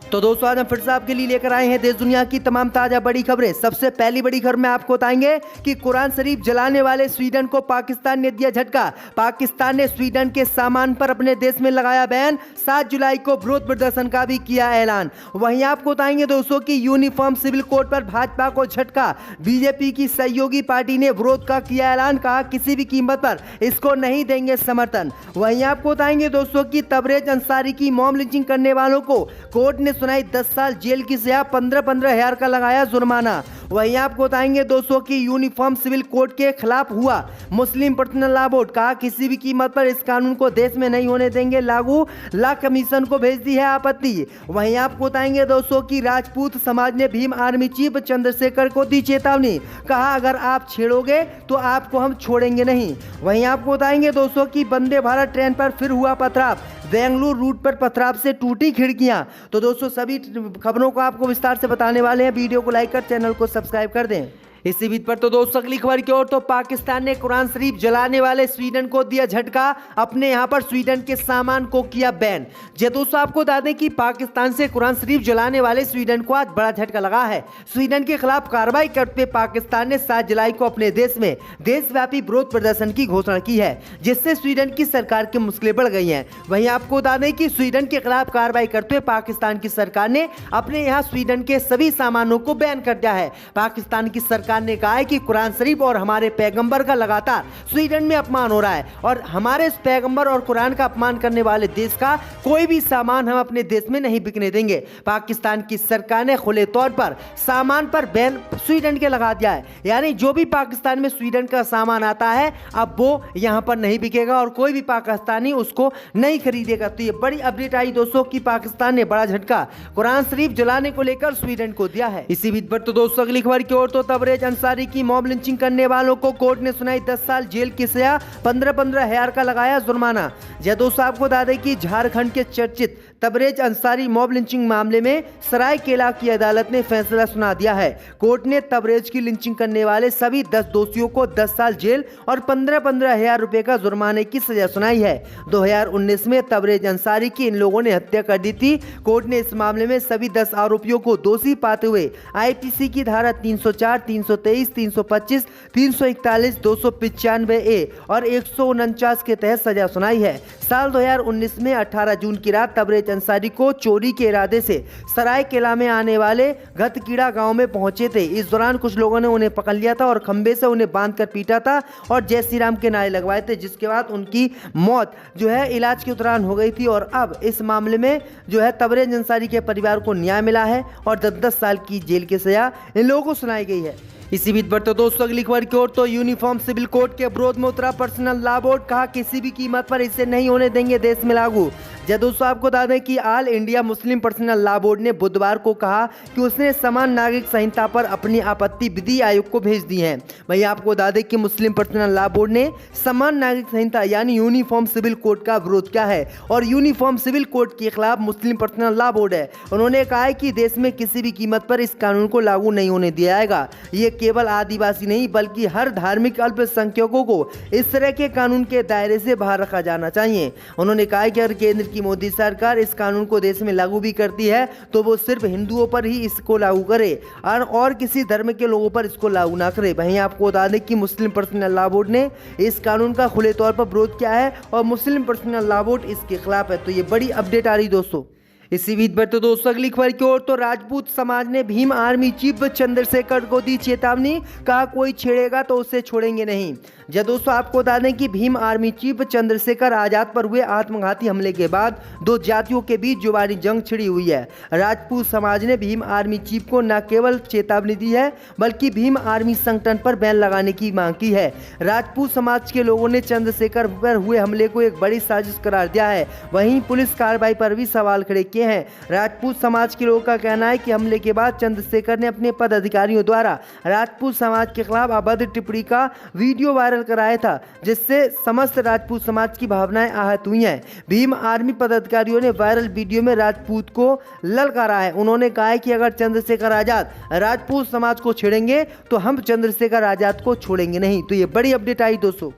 तो दोस्तों आज हम फिर से आपके लिए लेकर आए हैं देश दुनिया की तमाम ताजा बड़ी खबरें। सबसे पहली बड़ी खबर में आपको बताएंगे कि कुरान शरीफ जलाने वाले स्वीडन को पाकिस्तान ने दिया झटका। पाकिस्तान ने स्वीडन के सामान पर अपने देश में लगाया बैन। 7 जुलाई को विरोध प्रदर्शन का भी किया ऐलान। वहीं आपको बताएंगे दोस्तों की यूनिफॉर्म सिविल कोड पर भाजपा को झटका। बीजेपी की सहयोगी पार्टी ने विरोध का किया ऐलान, कहा किसी भी कीमत पर इसको नहीं देंगे समर्थन। वहीं आपको बताएंगे दोस्तों की तबरेज अंसारी की मॉब लिंचिंग करने वालों को कोर्ट ने सुनाई 10 साल जेल की सजा, 15-15 हजार का लगाया जुर्माना। वहीं आपको बताएंगे दोस्तों की यूनिफॉर्म सिविल कोड के खिलाफ हुआ मुस्लिम पर्सनल लॉ बोर्ड, कहा किसी भी कीमत पर इस कानून को देश में नहीं होने देंगे लागू, लॉ कमीशन को भेज दी है आपत्ति। वहीं आपको बताएंगे दोस्तों की राजपूत समाज ने भीम आर्मी चीफ चंद्रशेखर को दी चेतावनी, कहा अगर आप छेड़ोगे तो आपको हम छोड़ेंगे नहीं। वहीं आपको बताएंगे दोस्तों की वंदे भारत ट्रेन पर फिर हुआ पथराव, बेंगलुरु रूट पर पथराव से टूटी खिड़कियां। तो दोस्तों सभी खबरों को आपको विस्तार से बताने वाले हैं। वीडियो को लाइक कर चैनल को सब्सक्राइब कर दें। इसी बीच पर तो दोस्तों अगली खबर की ओर, तो पाकिस्तान ने कुरान शरीफ जलाने वाले स्वीडन को दिया झटका, अपने यहां पर स्वीडन के सामान को किया बैन। जी दोस्तों आपको बता दें कि पाकिस्तान से कुरान शरीफ जलाने वाले स्वीडन को आज बड़ा झटका लगा है। स्वीडन के खिलाफ कार्रवाई करते पाकिस्तान ने 7 जुलाई को अपने देश में देशव्यापी विरोध प्रदर्शन की घोषणा की है, जिससे स्वीडन की सरकार की मुश्किलें बढ़ गई हैं। वहीं आपको बता दें कि स्वीडन के खिलाफ कार्रवाई करते हुए पाकिस्तान की सरकार ने अपने यहाँ स्वीडन के सभी सामानों को बैन कर दिया है। पाकिस्तान की सरकार ने कहा है कि कुरान शरीफ और हमारे पैगंबर का लगातार स्वीडन में अपमान हो रहा है और हमारे इस पैगंबर और कुरान का अपमान करने वाले देश का कोई भी सामान हम अपने देश में नहीं बिकने देंगे। पाकिस्तान की सरकार ने खुले तौर पर सामान पर बैन स्वीडन के लगा दिया है, यानी जो भी पाकिस्तान में स्वीडन का सामान आता है अब वो यहां पर नहीं बिकेगा और कोई भी पाकिस्तानी उसको नहीं खरीदेगा। तो ये बड़ी अपडेट आई दोस्तों की पाकिस्तान ने बड़ा झटका कुरान शरीफ जलाने को लेकर स्वीडन को दिया है। इसी बीच पर तो दोस्तों अगली खबर की ओर, तो तबरेज अंसारी की मॉब लिंचिंग करने वालों को कोर्ट ने सुनाई 10 साल जेल की सजा, 15-15 हजार का लगाया जुर्माना। जय दोस्तों आपको बता दें कि झारखंड के चर्चित तबरेज अंसारी मॉब लिंचिंग मामले में सरायकेला की अदालत ने फैसला सुना दिया है। कोर्ट ने तबरेज की लिंचिंग करने वाले सभी 10 दोषियों को 10 साल जेल और 15-15 हजार रुपए का जुर्माने की सजा सुनाई है। 2019 में तबरेज अंसारी की इन लोगों ने हत्या कर दी थी। कोर्ट ने इस मामले में सभी 10 आरोपियों को दोषी पाते हुए आईपीसी की धारा 304, 323, 325, 341, 295 ए और 149 के तहत सजा सुनाई है। साल 2019 में 18 जून की रात तबरेज अंसारी को चोरी के इरादे से सरायकेला में आने वाले गतकीड़ा गांव में पहुंचे थे। इस दौरान कुछ लोगों ने उन्हें पकड़ लिया था और खंबे से उन्हें बांधकर पीटा था और जय श्री राम के नारे लगवाए थे, जिसके बाद उनकी मौत जो है इलाज के दौरान हो गई थी। और अब इस मामले में जो है तबरेज अंसारी के परिवार को न्याय मिला है और 10-10 साल की जेल की सजा इन लोगों को सुनाई गई है। इसी बीच पर तो दोस्तों अगली खबर की ओर, तो यूनिफॉर्म सिविल कोड के विरोध में उतरा पर्सनल लॉ बोर्ड, कहा किसी भी कीमत पर इसे नहीं होने देंगे देश में लागू। जय दोस्तों आपको बता दें कि all India Muslim personal law board ने बुधवार को कहा कि उसने समान नागरिक संहिता पर अपनी आपत्ति विधि आयोग को भेज दी है। वहीं आपको बता दें कि मुस्लिम पर्सनल लॉ बोर्ड ने समान नागरिक संहिता यानी यूनिफॉर्म सिविल कोड का विरोध किया है और यूनिफॉर्म सिविल कोड के खिलाफ मुस्लिम पर्सनल लॉ बोर्ड है। उन्होंने कहा है कि देश में किसी भी कीमत पर इस कानून को लागू नहीं होने दिया जाएगा। ये केवल आदिवासी नहीं बल्कि हर धार्मिक अल्पसंख्यकों को इस तरह के कानून के दायरे से बाहर रखा जाना चाहिए। उन्होंने कहा कि अगर केंद्र की मोदी सरकार इस कानून को देश में लागू भी करती है तो वो सिर्फ हिंदुओं पर ही इसको लागू करे और किसी धर्म के लोगों पर इसको लागू ना करे। वहीं आपको बता दें कि मुस्लिम पर्सनल लॉ बोर्ड ने इस कानून का खुले तौर पर विरोध किया है और मुस्लिम पर्सनल लॉ बोर्ड इसके खिलाफ है। तो ये बड़ी अपडेट आ रही दोस्तों। इसी बीच पर तो दोस्तों अगली खबर की ओर, तो राजपूत समाज ने भीम आर्मी चीफ चंद्रशेखर को दी चेतावनी, कहा कोई छेड़ेगा तो उसे छोड़ेंगे नहीं। जब दोस्तों आपको बता दें कि भीम आर्मी चीफ चंद्रशेखर आजाद पर हुए आत्मघाती हमले के बाद दो जातियों के बीच जुबानी जंग छिड़ी हुई है। राजपूत समाज ने भीम आर्मी चीफ को न केवल चेतावनी दी है बल्कि भीम आर्मी संगठन पर बैन लगाने की मांग की है। राजपूत समाज के लोगों ने चंद्रशेखर पर हुए हमले को एक बड़ी साजिश करार दिया है। वहीं पुलिस कार्रवाई पर भी सवाल खड़े किए हैं। राजपूत समाज के लोगों का कहना है कि हमले के बाद चंद्रशेखर ने अपने पदाधिकारियों द्वारा राजपूत समाज के खिलाफ अभद्र टिप्पणी का वीडियो वायरल कराया था, जिससे समस्त राजपूत समाज की भावनाएं आहत हुई हैं। भीम आर्मी पदाधिकारियों ने वायरल वीडियो में राजपूत को ललकारा है। उन्होंने कहा है कि अगर चंद्रशेखर आजाद राजपूत समाज को छेड़ेंगे तो हम चंद्रशेखर आजाद को छोड़ेंगे नहीं। तो ये बड़ी अपडेट आई दोस्तों।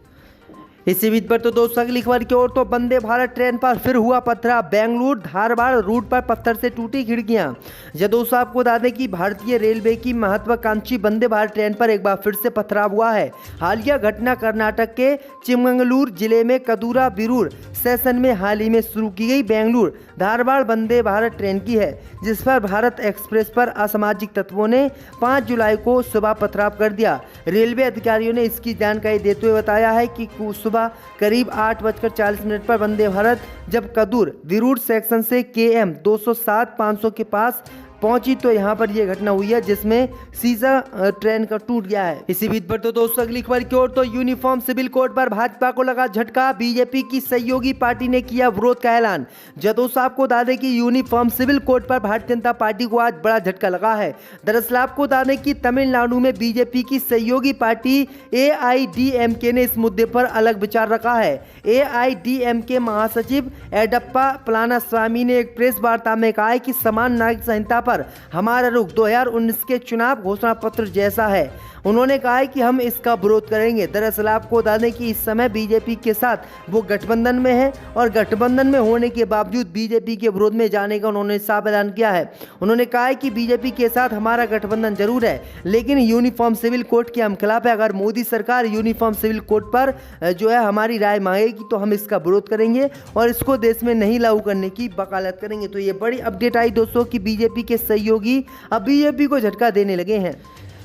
इसी बीच पर तो दोस्तों अगली खबर की ओर तो वंदे भारत ट्रेन पर फिर हुआ पथराव। बेंगलुरु धारवाड़ रूट पर पत्थर से टूटी खिड़कियां। जब दोस्तों आपको बता दें कि भारतीय रेलवे की महत्वाकांक्षी वंदे भारत ट्रेन पर एक बार फिर से पथराव हुआ है। हालिया घटना कर्नाटक के चिमंगलूर जिले में कदूरा बिरूर स्टेशन में हाल ही में शुरू की गई बेंगलुरु धारवाड़ वंदे भारत ट्रेन की है, जिस पर भारत एक्सप्रेस पर असामाजिक तत्वों ने 5 जुलाई को सुबह पथराव कर दिया। रेलवे अधिकारियों ने इसकी जानकारी देते हुए बताया है कि सुबह करीब 8:40 पर वंदे भारत जब कदूर विरूर सेक्शन से KM 207-500 के पास पहुंची तो यहां पर यह घटना हुई है, जिसमें शीशा ट्रेन का टूट गया है। इसी बीच पर तो दोस्तों अगली खबर की ओर तो यूनिफॉर्म सिविल कोड पर भाजपा को लगा झटका। बीजेपी की सहयोगी पार्टी ने किया विरोध का ऐलान। दोस्तों आपको बता दें कि यूनिफॉर्म सिविल कोड पर भारतीय जनता पार्टी को आज बड़ा झटका लगा है। दरअसल आपको बता दें कि तमिलनाडु में बीजेपी की सहयोगी पार्टी AIDMK ने इस मुद्दे पर अलग विचार रखा है। AIDMK महासचिव एडप्पा पलानीस्वामी ने एक प्रेस वार्ता में कहा है कि समान नागरिक संहिता पर हमारा रुख 2019 के चुनाव घोषणा पत्र जैसा है। उन्होंने कहा है कि हम इसका विरोध करेंगे। दरअसल आपको बता दें कि इस समय बीजेपी के साथ वो गठबंधन में है और गठबंधन में होने के बावजूद बीजेपी के विरोध में जाने का उन्होंने साफ ऐलान किया है। उन्होंने कहा है कि बीजेपी के साथ हमारा गठबंधन जरूर है, लेकिन यूनिफॉर्म सिविल कोड के हम खिलाफ है। अगर मोदी सरकार यूनिफॉर्म सिविल कोड पर जो है हमारी राय मांगेगी तो हम इसका विरोध करेंगे और इसको देश में नहीं लागू करने की वकालत करेंगे। तो ये बड़ी अपडेट आई दोस्तों कि बीजेपी के सहयोगी अब बीजेपी को झटका देने लगे हैं।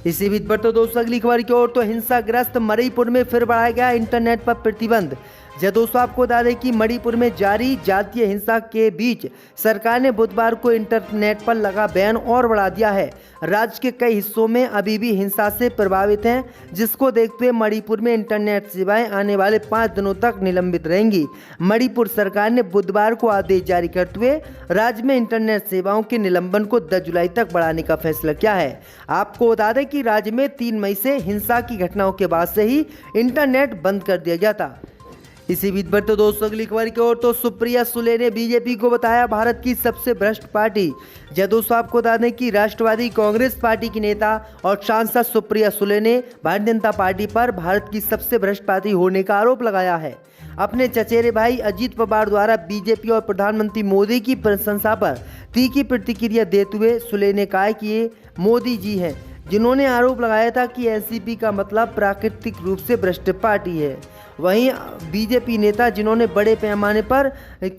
इसी बीच पर तो दोस्तों अगली खबर की ओर तो हिंसाग्रस्त मणिपुर में फिर बढ़ाया गया इंटरनेट पर प्रतिबंध। दोस्तों आपको बता दें कि मणिपुर में जारी जातीय हिंसा के बीच सरकार ने बुधवार को इंटरनेट पर लगा बैन और बढ़ा दिया है। राज्य के कई हिस्सों में अभी भी हिंसा से प्रभावित हैं, जिसको देखते हुए मणिपुर में इंटरनेट सेवाएं आने वाले 5 दिनों तक निलंबित रहेंगी। मणिपुर सरकार ने बुधवार को आदेश जारी करते हुए राज्य में इंटरनेट सेवाओं के निलंबन को 10 जुलाई तक बढ़ाने का फैसला किया है। आपको बता दें कि राज्य में 3 मई से हिंसा की घटनाओं के बाद से ही इंटरनेट बंद कर दिया गया था। इसी बीच पर तो दोस्तों अगली खबर की ओर तो सुप्रिया सुले ने बीजेपी को बताया भारत की सबसे भ्रष्ट पार्टी। दोस्तों आपको बता दें कि राष्ट्रवादी कांग्रेस पार्टी की नेता और सांसद सुप्रिया सुले ने भारतीय जनता पार्टी पर भारत की सबसे भ्रष्ट पार्टी होने का आरोप लगाया है। अपने चचेरे भाई अजीत पवार द्वारा बीजेपी और प्रधानमंत्री मोदी की प्रशंसा पर तीखी प्रतिक्रिया देते हुए सुले ने कहा कि ये मोदी जी हैं जिन्होंने आरोप लगाया था कि एनसीपी का मतलब प्राकृतिक रूप से भ्रष्ट पार्टी है। वहीं बीजेपी नेता जिन्होंने बड़े पैमाने पर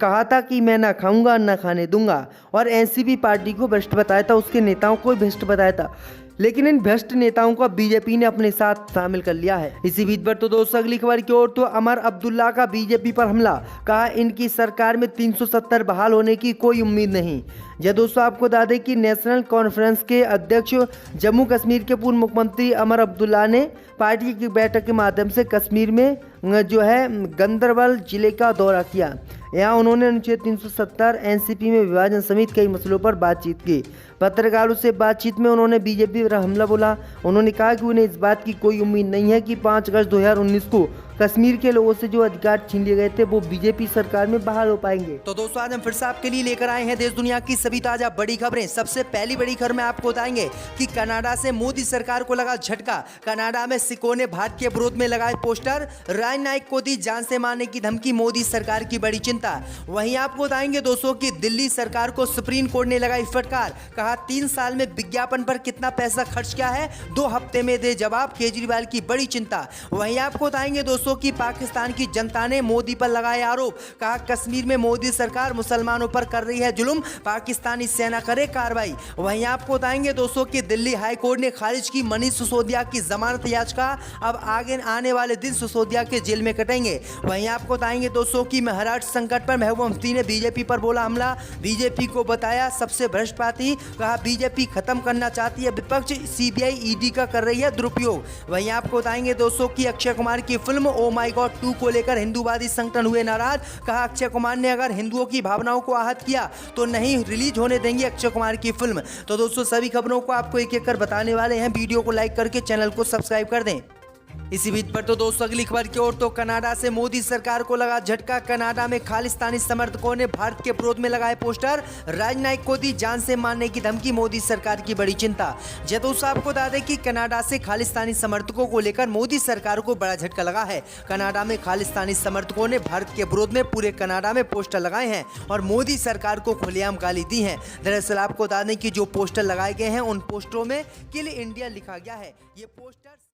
कहा था कि मैं ना खाऊंगा ना खाने दूंगा और एनसीपी पार्टी को भ्रष्ट बताया था, उसके नेताओं को भ्रष्ट बताया था, लेकिन इन भ्रष्ट नेताओं को बीजेपी ने अपने साथ शामिल कर लिया है। इसी बीच पर तो दोस्तों अगली खबर की ओर तो अमर अब्दुल्ला का बीजेपी पर हमला। कहा इनकी सरकार में 370 बहाल होने की कोई उम्मीद नहीं। दोस्तों आपको बता दें कि नेशनल कॉन्फ्रेंस के अध्यक्ष जम्मू कश्मीर के पूर्व मुख्यमंत्री अमर अब्दुल्ला ने पार्टी की बैठक के माध्यम से कश्मीर में जो है गंदरबल जिले का दौरा किया। यहाँ उन्होंने अनुच्छेद 370 एनसीपी में विभाजन समेत कई मसलों पर बातचीत की। पत्रकारों से बातचीत में उन्होंने बीजेपी पर हमला बोला। उन्होंने कहा कि उन्हें इस बात की कोई उम्मीद नहीं है कि 5 अगस्त 2019 को कश्मीर के लोगों से जो अधिकार छीन लिए गए थे वो बीजेपी सरकार में बहाल हो पाएंगे। तो दोस्तों आज हम फिर से आपके लिए लेकर आए हैं देश दुनिया की सभी ताजा बड़ी खबरें। सबसे पहली बड़ी खबर में आपको बताएंगे कि कनाडा से मोदी सरकार को लगा झटका। कनाडा में सिखों ने भारत के विरोध में लगाए पोस्टर। राय नाइक को दी जान से मारने की धमकी, मोदी सरकार की बड़ी चिंता। वहीं आपको बताएंगे दोस्तों की दिल्ली सरकार को सुप्रीम कोर्ट ने लगाई फटकार। कहा 3 साल में विज्ञापन पर कितना पैसा खर्च किया है, 2 हफ्ते में दे जवाब, केजरीवाल की बड़ी चिंता। वहीं आपको बताएंगे दोस्तों कि पाकिस्तान की जनता ने मोदी पर लगाए आरोप। कहा कश्मीर में मोदी सरकार मुसलमानों पर कर रही है जुल्म, पाकिस्तानी सेना करे कार्रवाई। वहीं आपको बताएंगे दोस्तों कि दिल्ली हाई कोर्ट ने खारिज की मनीष सिसोदिया की जमानत याचिका। अब आगे आने वाले दिन सिसोदिया के जेल में कटेंगे। वहीं आपको बताएंगे दोस्तों कि महाराष्ट्र संकट पर महबूबा मुफ्ती ने बीजेपी पर बोला हमला। बीजेपी को बताया सबसे भ्रष्ट पार्टी। कहा बीजेपी खत्म करना चाहती है विपक्ष, सीबीआई ईडी का कर रही है दुरुपयोग। वहीं आपको बताएंगे दोस्तों कि अक्षय कुमार की फिल्म ओ माई गॉड 2 को लेकर हिंदूवादी संगठन हुए नाराज। कहा अक्षय कुमार ने अगर हिंदुओं की भावनाओं को आहत किया तो नहीं रिलीज होने देंगे अक्षय कुमार की फिल्म। तो दोस्तों सभी खबरों को आपको एक एक कर बताने वाले हैं। वीडियो को लाइक करके चैनल को सब्सक्राइब कर दें। इसी बीच पर तो दोस्तों अगली खबर की ओर तो कनाडा से मोदी सरकार को लगा झटका। कनाडा में खालिस्तानी समर्थकों ने भारत के विरोध में लगाए पोस्टर, राजनायक को दी जान से मारने की धमकी, मोदी सरकार की बड़ी चिंता। जयतू साहब को बता दें कि कनाडा से खालिस्तानी समर्थकों को लेकर मोदी सरकार को बड़ा झटका लगा है। कनाडा में खालिस्तानी समर्थकों ने भारत के विरोध में पूरे कनाडा में पोस्टर लगाए हैं और मोदी सरकार को खुलेआम गाली दी है। दरअसल आपको बता दें कि जो पोस्टर लगाए गए हैं उन पोस्टरों में किल इंडिया लिखा गया है। ये पोस्टर